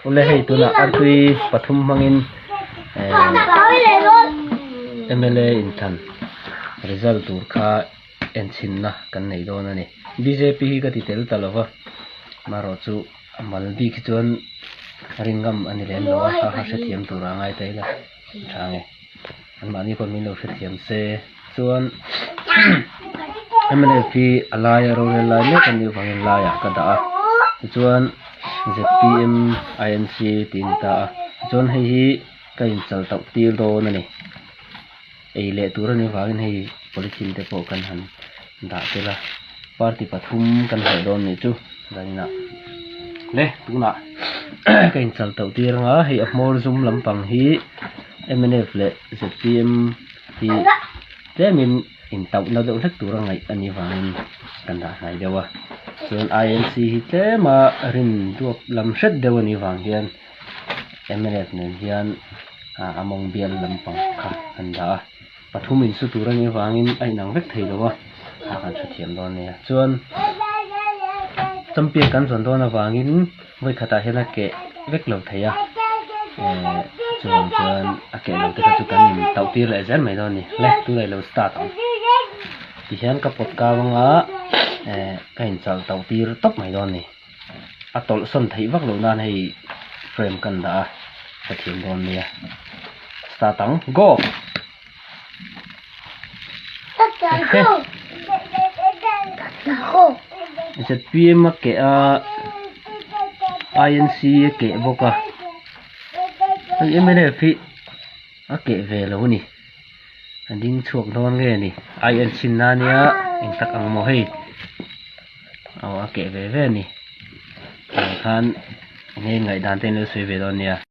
ule hei tuna artui pathum mangin MLA intan result tur kha enchin na kan nei don ani BJP hi ka ti tel talawa maro chu maldi ki chuan ringam ani len lo ha ha se thiam tura ngai taila thange an mani kon min lo se thiam se chuan MLA fi alaya ro la ne kan ni wangin la ya ka da chuan ZPM INC tin ta chuan hei hi ka in chal tok tir do na ni ei le tura ni wangin hei policy te po kan han da tela party pathum kan hai don ni chu danina le tuna ka in chal tok tir nga hei amol zum lampang hi MNF le ZPM hi temin in tau na do thak tura ngai ani wangin kan da ngai dewa chuan INC hi te ma rin duap lam hret dewani wang hian MNF nen hian among bial lampang kha kan da pathumin su tura ni wangin ai nang vek thei lowa ha kan thu thiam don ne chuan champion kan zon don awangin voi khata hela ke vek lo theia chuan ake lo te chu kan nim tau tir le zen mai don ni le tu le lo start ti hian ka pot ka wanga ka in chal tau tir top mai don ni atol son thei vak lo nan hei frame kan da ka thiam don nia startang go ZPM ke INC ke boka MNF ke ve lo ni anding chuak don nge ni INC na nia in tak ang mo hei aw ke ve ve ni khan ngai dan ten lo sui ve don nia